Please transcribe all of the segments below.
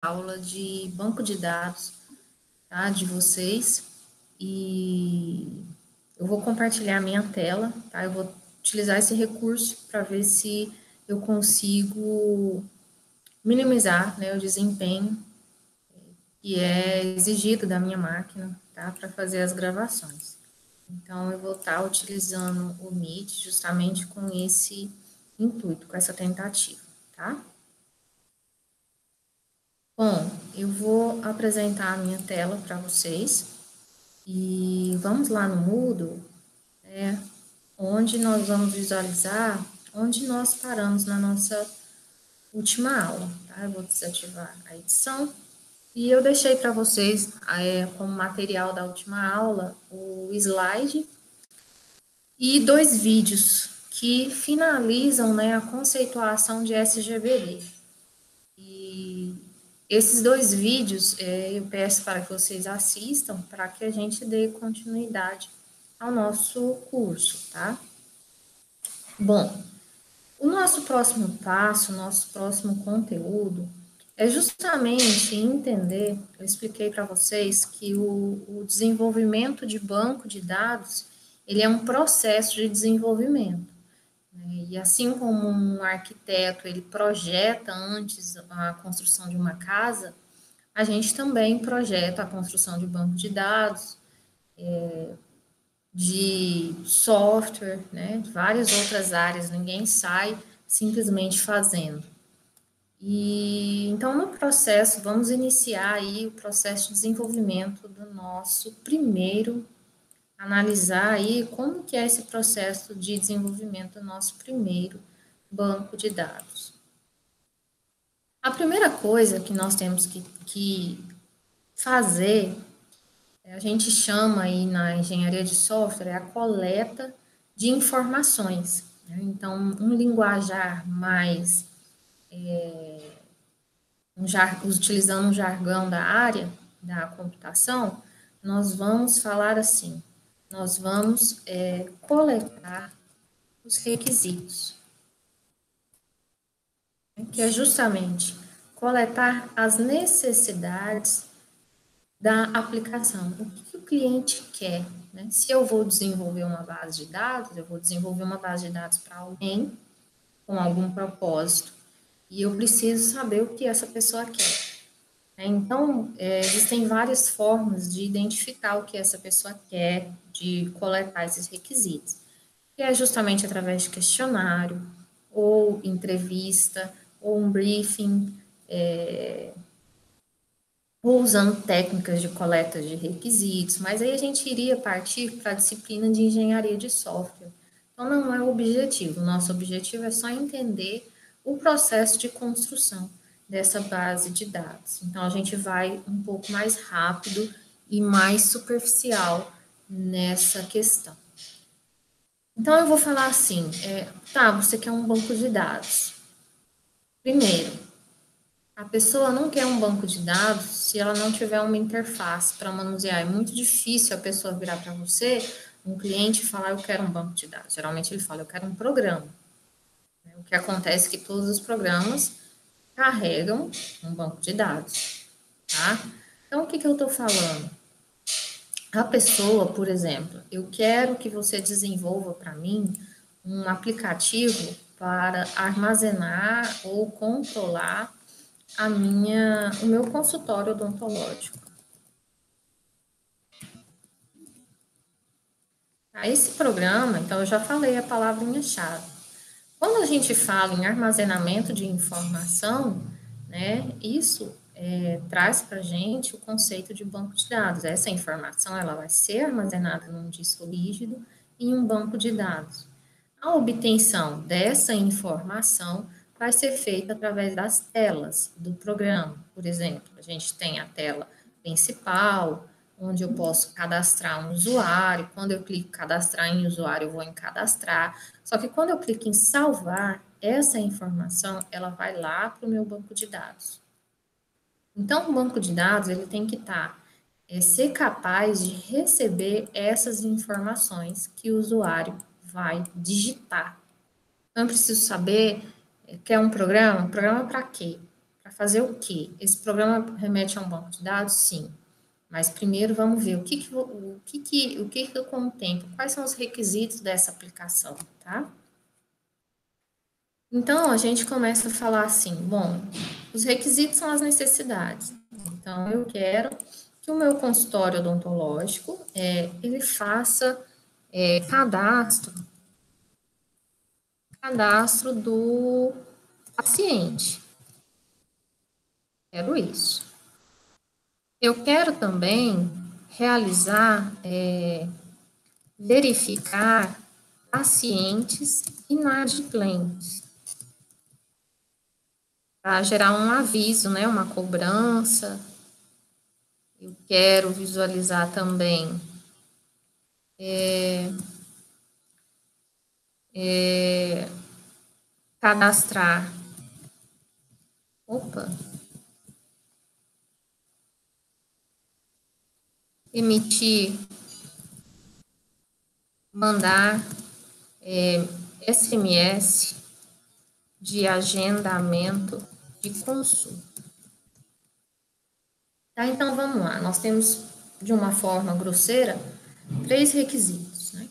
aula de banco de dados, tá, de vocês, e eu vou compartilhar a minha tela, tá, eu vou utilizar esse recurso para ver se eu consigo minimizar, né, o desempenho que é exigido da minha máquina, tá, para fazer as gravações. Então, eu vou estar utilizando o Meet justamente com esse intuito, com essa tentativa, tá? Bom, eu vou apresentar a minha tela para vocês e vamos lá no Moodle, onde nós vamos visualizar onde nós paramos na nossa última aula, tá? Eu vou desativar a edição e eu deixei para vocês como material da última aula o slide e 2 vídeos que finalizam, né, a conceituação de SGBD. E esses 2 vídeos eu peço para que vocês assistam para que a gente dê continuidade ao nosso curso, tá? Bom, o nosso próximo passo, o nosso próximo conteúdo é justamente entender, eu expliquei para vocês que o desenvolvimento de banco de dados, ele é um processo de desenvolvimento. Né? E assim como um arquiteto, ele projeta antes a construção de uma casa, a gente também projeta a construção de banco de dados, de software, né, de várias outras áreas, ninguém sai simplesmente fazendo. E então no processo, vamos iniciar aí o processo de desenvolvimento do nosso primeiro, analisar aí como que é esse processo de desenvolvimento do nosso primeiro banco de dados. A primeira coisa que nós temos que fazer, a gente chama aí na engenharia de software, é a coleta de informações. Né? Então, um linguajar mais, utilizando um jargão da área da computação, nós vamos falar assim, nós vamos coletar os requisitos, né? Que é justamente coletar as necessidades da aplicação. O que o cliente quer? Né? Se eu vou desenvolver uma base de dados, eu vou desenvolver uma base de dados para alguém com algum propósito e eu preciso saber o que essa pessoa quer. Então, existem várias formas de identificar o que essa pessoa quer, de coletar esses requisitos, que é justamente através de questionário, ou entrevista, ou um briefing, ou usando técnicas de coleta de requisitos, mas aí a gente iria partir para a disciplina de engenharia de software. Então, não é o objetivo, o nosso objetivo é só entender o processo de construção dessa base de dados. Então, a gente vai um pouco mais rápido e mais superficial nessa questão. Então, eu vou falar assim, tá, você quer um banco de dados. Primeiro, a pessoa não quer um banco de dados se ela não tiver uma interface para manusear. É muito difícil a pessoa virar para você, um cliente, e falar, eu quero um banco de dados. Geralmente ele fala, eu quero um programa. O que acontece é que todos os programas carregam um banco de dados, tá? Então, o que eu estou falando? A pessoa, por exemplo, eu quero que você desenvolva para mim um aplicativo para armazenar ou controlar o meu consultório odontológico. Esse programa, então eu já falei a palavrinha-chave. Quando a gente fala em armazenamento de informação, né, isso traz para a gente o conceito de banco de dados. Essa informação ela vai ser armazenada num disco rígido em um banco de dados. A obtenção dessa informação vai ser feita através das telas do programa. Por exemplo, a gente tem a tela principal, onde eu posso cadastrar um usuário. Quando eu clico em cadastrar em usuário, eu vou em cadastrar. Só que quando eu clico em salvar, essa informação, ela vai lá para o meu banco de dados. Então, o banco de dados, ele tem que ser capaz de receber essas informações que o usuário vai digitar. Então, eu preciso saber, quer um programa? Um programa para quê? Para fazer o quê? Esse programa remete a um banco de dados? Sim. Mas primeiro vamos ver o que eu contemplo, quais são os requisitos dessa aplicação, tá? Então, a gente começa a falar assim, bom, os requisitos são as necessidades. Então, eu quero que o meu consultório odontológico, ele faça cadastro do paciente. Quero isso. Eu quero também realizar, verificar pacientes inadimplentes, para gerar um aviso, né, uma cobrança. Eu quero visualizar também cadastrar. Opa! Emitir, mandar SMS de agendamento de consulta. Tá, então vamos lá. Nós temos, de uma forma grosseira, 3 requisitos, né?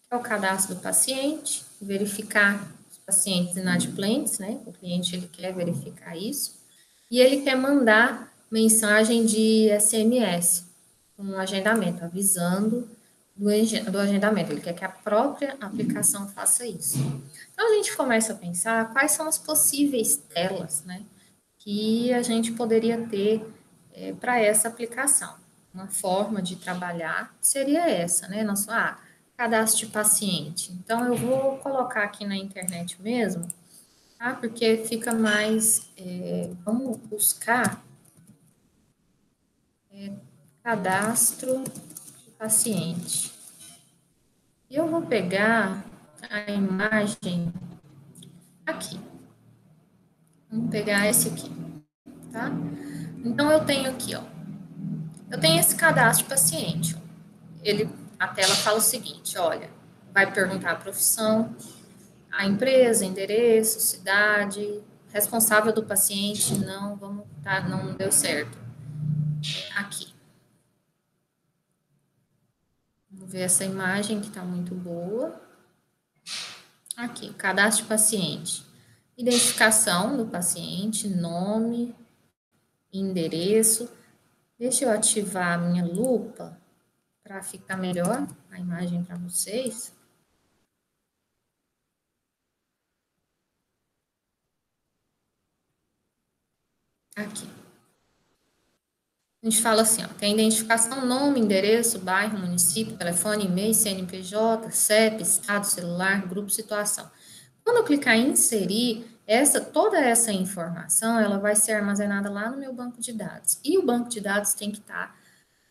É o cadastro do paciente, verificar os pacientes inadimplentes, né? O cliente ele quer verificar isso. E ele quer mandar mensagem de SMS, um agendamento, avisando do agendamento. Ele quer que a própria aplicação faça isso. Então, a gente começa a pensar quais são as possíveis telas, né, que a gente poderia ter para essa aplicação. Uma forma de trabalhar seria essa, né? Cadastro de paciente. Então, eu vou colocar aqui na internet mesmo, tá? Porque fica mais. Vamos buscar cadastro de paciente. E eu vou pegar a imagem aqui. Vamos pegar esse aqui, tá? Então, eu tenho aqui, ó. Eu tenho esse cadastro de paciente. A tela fala o seguinte, olha, vai perguntar a profissão, a empresa, endereço, cidade, responsável do paciente, não deu certo. Aqui. Vamos ver essa imagem que está muito boa. Aqui, cadastro de paciente. Identificação do paciente, nome, endereço. Deixa eu ativar a minha lupa para ficar melhor a imagem para vocês. Aqui. A gente fala assim, ó, tem identificação, nome, endereço, bairro, município, telefone, e-mail, CNPJ, CEP, estado, celular, grupo, situação. Quando eu clicar em inserir, toda essa informação, ela vai ser armazenada lá no meu banco de dados. E o banco de dados tem que estar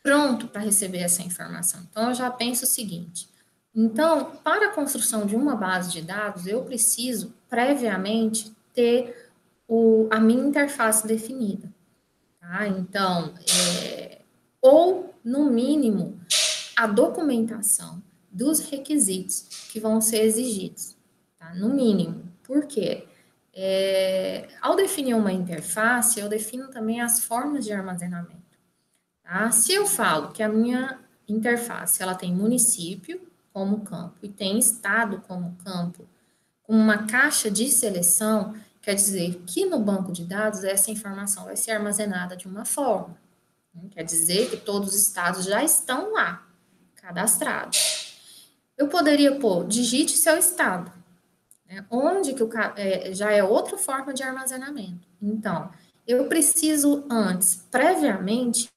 pronto para receber essa informação. Então, eu já penso o seguinte, então, para a construção de uma base de dados, eu preciso, previamente, ter a minha interface definida. Tá? Então, ou, no mínimo, a documentação dos requisitos que vão ser exigidos, tá? No mínimo. Por quê? Ao definir uma interface, eu defino também as formas de armazenamento. Tá? Se eu falo que a minha interface ela tem município como campo e tem estado como campo, com uma caixa de seleção, quer dizer que no banco de dados essa informação vai ser armazenada de uma forma. Quer dizer que todos os estados já estão lá, cadastrados. Eu poderia pôr, digite seu estado, né? Onde que já é outra forma de armazenamento. Então, eu preciso antes, previamente,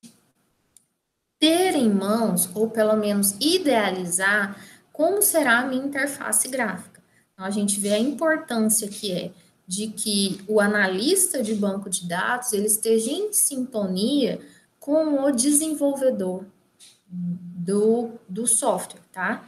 ter em mãos, ou pelo menos idealizar, como será a minha interface gráfica. Então, a gente vê a importância que é de que o analista de banco de dados ele esteja em sintonia com o desenvolvedor do software, tá?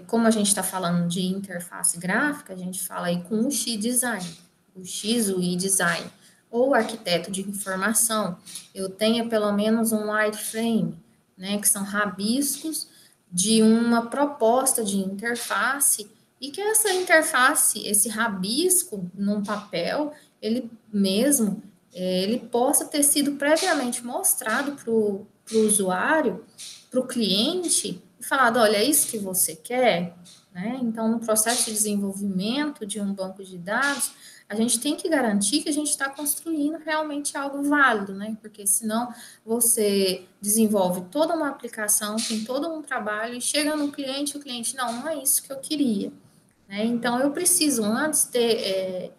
Como a gente está falando de interface gráfica, a gente fala aí com o X-Design, o X, o I-Design, ou arquiteto de informação, eu tenha pelo menos um wireframe, né, que são rabiscos de uma proposta de interface, e que essa interface, esse rabisco num papel, ele mesmo ele possa ter sido previamente mostrado para o usuário, para o cliente, e falado, olha, é isso que você quer? Né? Então, no processo de desenvolvimento de um banco de dados, a gente tem que garantir que a gente está construindo realmente algo válido, né? Porque senão você desenvolve toda uma aplicação, tem todo um trabalho, e chega no cliente, o cliente, não é isso que eu queria. Né? Então, eu preciso antes ter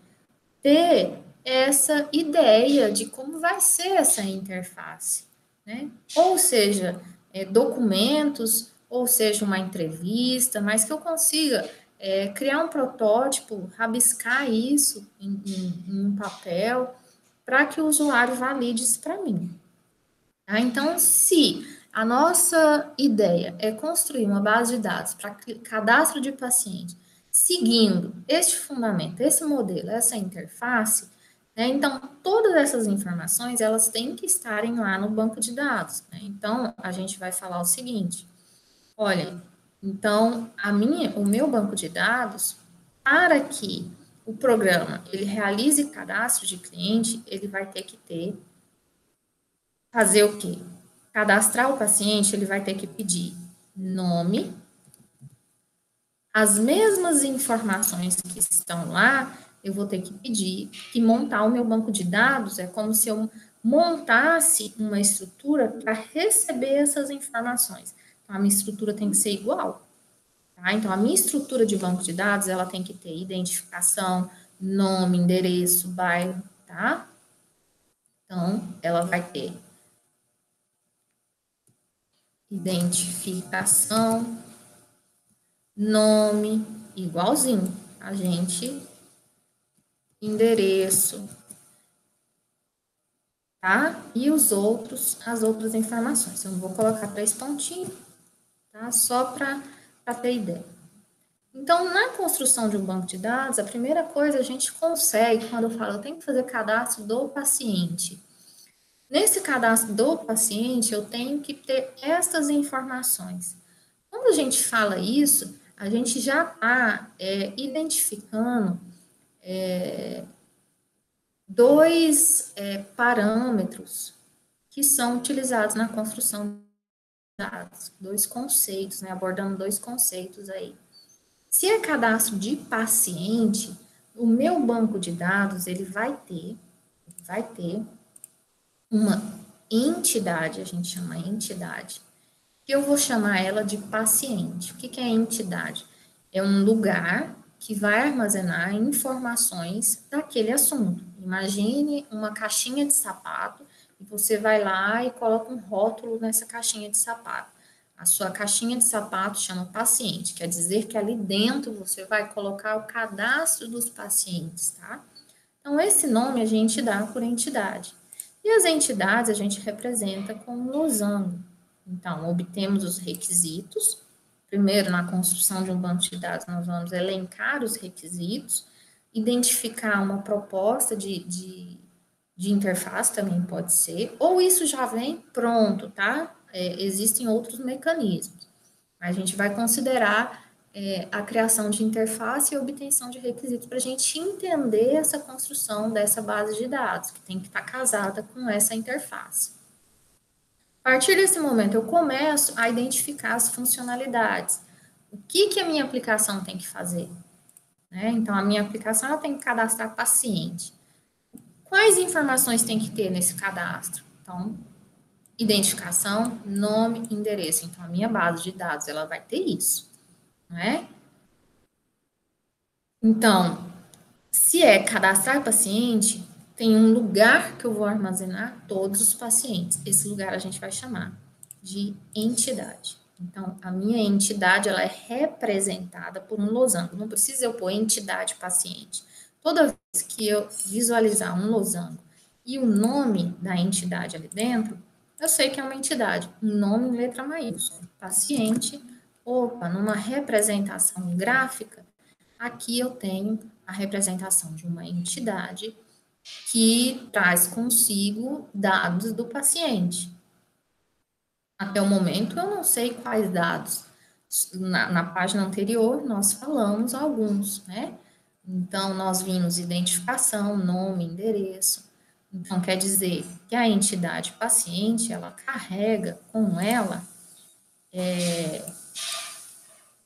essa ideia de como vai ser essa interface, né? Ou seja, documentos, ou seja, uma entrevista, mas que eu consiga criar um protótipo, rabiscar isso em um papel, para que o usuário valide isso para mim. Tá? Então, se a nossa ideia é construir uma base de dados para cadastro de paciente, seguindo este fundamento, esse modelo, essa interface, né, então todas essas informações elas têm que estarem lá no banco de dados. Né? Então, a gente vai falar o seguinte: olha, então o meu banco de dados, para que o programa ele realize cadastro de cliente, ele vai ter que fazer o quê? Cadastrar o paciente, ele vai ter que pedir nome, as mesmas informações que estão lá, eu vou ter que pedir que montar o meu banco de dados é como se eu montasse uma estrutura para receber essas informações. Então, a minha estrutura tem que ser igual. Tá? Então, a minha estrutura de banco de dados, ela tem que ter identificação, nome, endereço, bairro, tá? Então, ela vai ter identificação, nome, igualzinho. A gente, endereço, tá? E as outras informações. Eu não vou colocar 3 pontinhos, tá? Só para ter ideia. Então, na construção de um banco de dados, a primeira coisa a gente consegue, quando eu falo, eu tenho que fazer cadastro do paciente. Nesse cadastro do paciente, eu tenho que ter estas informações. Quando a gente fala isso, a gente já está identificando dois parâmetros que são utilizados na construção de dados, dois conceitos, né, abordando dois conceitos aí. Se é cadastro de paciente, o meu banco de dados ele vai ter uma entidade, a gente chama entidade, que eu vou chamar ela de paciente. O que é entidade? É um lugar que vai armazenar informações daquele assunto. Imagine uma caixinha de sapato e você vai lá e coloca um rótulo nessa caixinha de sapato. A sua caixinha de sapato chama paciente, quer dizer que ali dentro você vai colocar o cadastro dos pacientes, tá? Então, esse nome a gente dá por entidade. E as entidades a gente representa com um losango. Então, obtemos os requisitos. Primeiro, na construção de um banco de dados, nós vamos elencar os requisitos, identificar uma proposta de interface, também pode ser, ou isso já vem pronto, tá? Existem outros mecanismos. A gente vai considerar a criação de interface e obtenção de requisitos para a gente entender essa construção dessa base de dados, que tem que estar casada com essa interface. A partir desse momento, eu começo a identificar as funcionalidades. O que a minha aplicação tem que fazer? Né? Então, a minha aplicação ela tem que cadastrar paciente. Quais informações tem que ter nesse cadastro? Então, identificação, nome, endereço. Então, a minha base de dados ela vai ter isso, não é? Então, se é cadastrar paciente, tem um lugar que eu vou armazenar todos os pacientes. Esse lugar a gente vai chamar de entidade. Então, a minha entidade ela é representada por um losango. Não precisa eu pôr entidade paciente. Toda vez que eu visualizar um losango e o nome da entidade ali dentro, eu sei que é uma entidade. Um nome em letra maiúscula. Paciente. Opa, numa representação gráfica, aqui eu tenho a representação de uma entidade que traz consigo dados do paciente. Até o momento, eu não sei quais dados. Na página anterior, nós falamos alguns, né? Então, nós vimos identificação, nome, endereço. Então, quer dizer que a entidade paciente, ela carrega com ela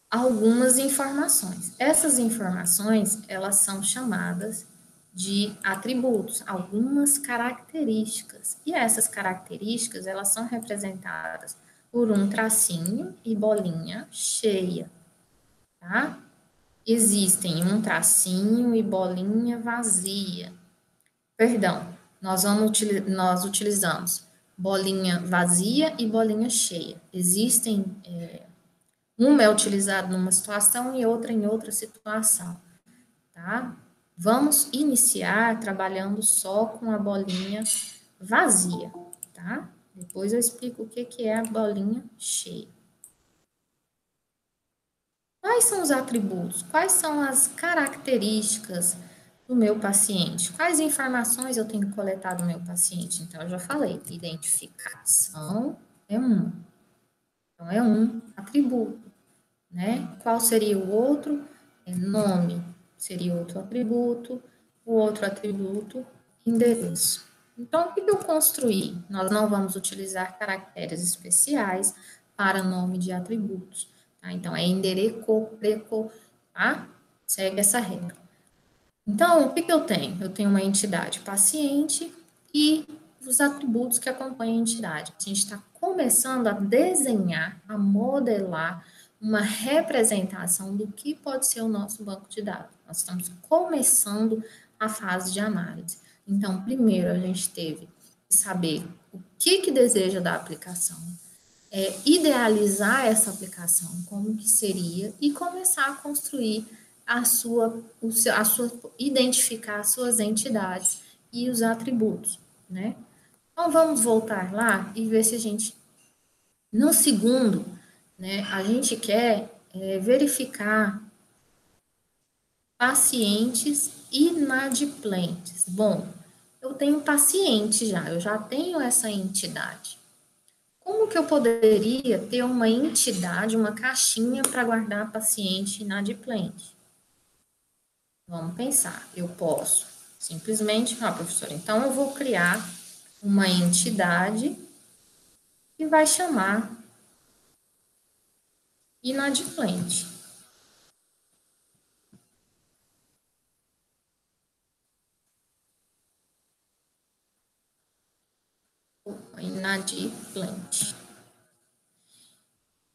algumas informações. Essas informações, elas são chamadas de atributos, algumas características. E essas características, elas são representadas por um tracinho e bolinha cheia, tá? Existem um tracinho e bolinha vazia. Perdão, nós utilizamos bolinha vazia e bolinha cheia. Existem, uma é utilizada numa situação e outra em outra situação, tá? Vamos iniciar trabalhando só com a bolinha vazia, tá? Depois eu explico o que é a bolinha cheia. Quais são os atributos? Quais são as características do meu paciente? Quais informações eu tenho que coletar do meu paciente? Então, eu já falei, identificação é um. Então, é um atributo, né? Qual seria o outro? Nome seria outro atributo. O outro atributo, endereço. Então, o que eu construí? Nós não vamos utilizar caracteres especiais para nome de atributos. Tá? Então, é endereço, preco, tá? Segue essa regra. Então, o que eu tenho? Eu tenho uma entidade paciente e os atributos que acompanham a entidade. A gente está começando a desenhar, a modelar uma representação do que pode ser o nosso banco de dados. Nós estamos começando a fase de análise. Então, primeiro a gente teve que saber o que deseja da aplicação, idealizar essa aplicação, como que seria, e começar a construir identificar as suas entidades e os atributos, né? Então, vamos voltar lá e ver se a gente, no segundo, né, a gente quer verificar pacientes inadimplentes. Bom, eu tenho paciente já, eu já tenho essa entidade. Como que eu poderia ter uma entidade, uma caixinha para guardar paciente inadimplente? Vamos pensar. Eu posso simplesmente, professora, então eu vou criar uma entidade que vai chamar inadimplente. Inadimplente.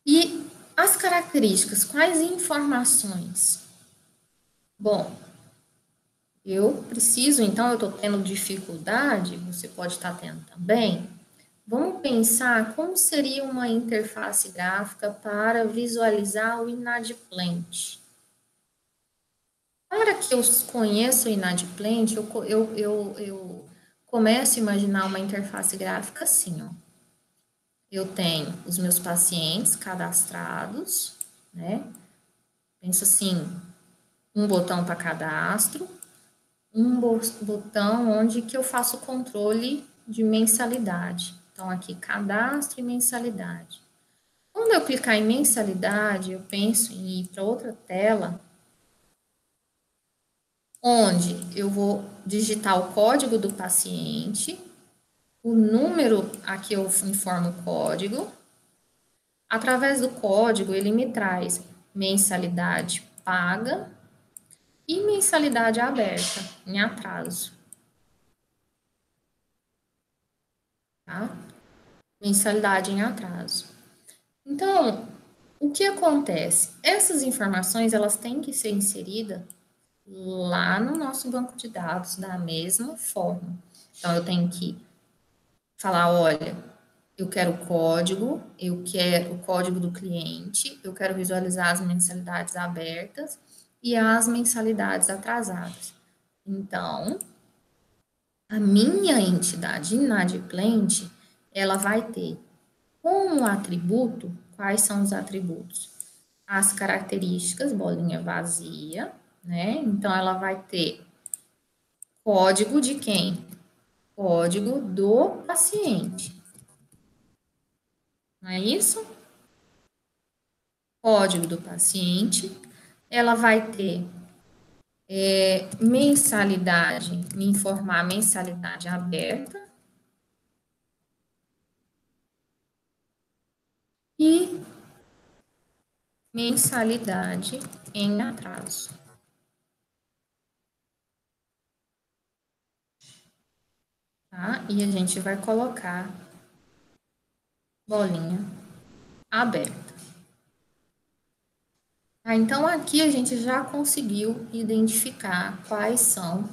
E as características, quais informações? Bom, eu preciso, então, eu estou tendo dificuldade, você pode estar tendo também. Vamos pensar como seria uma interface gráfica para visualizar o inadimplente. Para que eu conheça o inadimplente, eu começo a imaginar uma interface gráfica assim, ó. Eu tenho os meus pacientes cadastrados, né? Penso assim, um botão para cadastro, um botão onde que eu faço o controle de mensalidade. Então, aqui, cadastro e mensalidade. Quando eu clicar em mensalidade, eu penso em ir para outra tela, onde eu vou digitar o código do paciente, o número, aqui eu informo o código. Através do código, ele me traz mensalidade paga e mensalidade aberta, em atraso. Tá? Mensalidade em atraso. Então, o que acontece? Essas informações, elas têm que ser inseridas lá no nosso banco de dados da mesma forma. Então, eu tenho que falar, olha, eu quero o código, eu quero o código do cliente, eu quero visualizar as mensalidades abertas e as mensalidades atrasadas. Então, a minha entidade inadimplente, ela vai ter como atributo, quais são os atributos? As características, bolinha vazia, né? Então, ela vai ter código de quem? Código do paciente. Não é isso? Código do paciente. Ela vai ter Mensalidade, me informar mensalidade aberta. E mensalidade em atraso. Tá? E a gente vai colocar bolinha aberta. Tá? Então, aqui a gente já conseguiu identificar quais são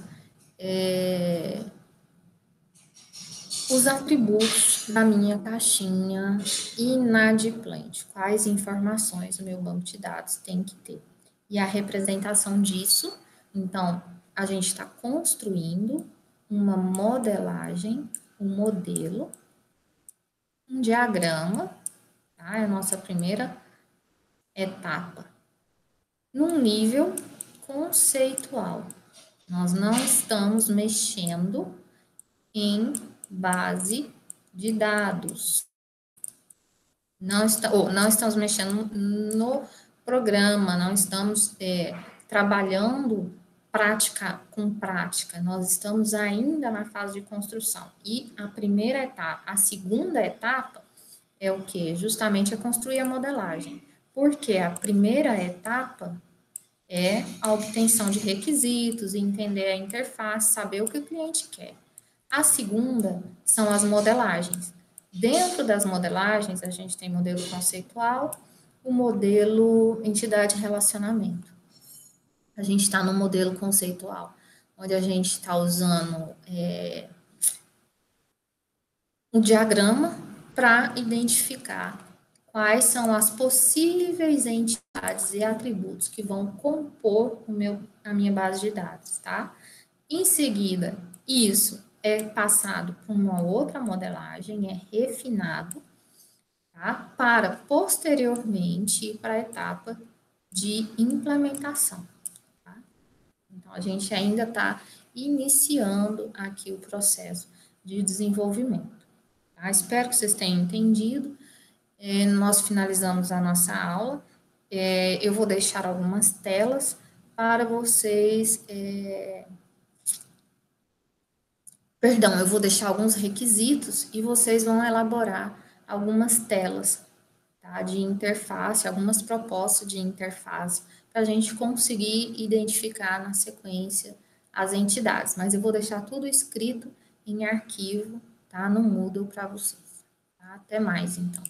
os atributos da minha caixinha inadimplente. Quais informações o meu banco de dados tem que ter. E a representação disso, então, a gente está construindo uma modelagem, um modelo, um diagrama, tá? É a nossa primeira etapa. Num nível conceitual. Nós não estamos mexendo em base de dados. Não estamos mexendo no programa, não estamos trabalhando com prática, nós estamos ainda na fase de construção. E a primeira etapa, a segunda etapa é o que? Justamente é construir a modelagem. Porque a primeira etapa é a obtenção de requisitos, entender a interface, saber o que o cliente quer. A segunda são as modelagens. Dentro das modelagens, a gente tem modelo conceitual, o modelo entidade relacionamento. A gente está no modelo conceitual, onde a gente está usando um diagrama para identificar quais são as possíveis entidades e atributos que vão compor a minha base de dados, tá? Em seguida, isso é passado para uma outra modelagem, é refinado, tá? Para posteriormente ir para a etapa de implementação, tá? Então, a gente ainda está iniciando aqui o processo de desenvolvimento. Tá? Espero que vocês tenham entendido. Nós finalizamos a nossa aula. Eu vou deixar algumas telas para vocês. Perdão, eu vou deixar alguns requisitos e vocês vão elaborar algumas telas, tá, de interface, algumas propostas de interface, para a gente conseguir identificar na sequência as entidades. Mas eu vou deixar tudo escrito em arquivo, tá, no Moodle para vocês. Tá? Até mais, então.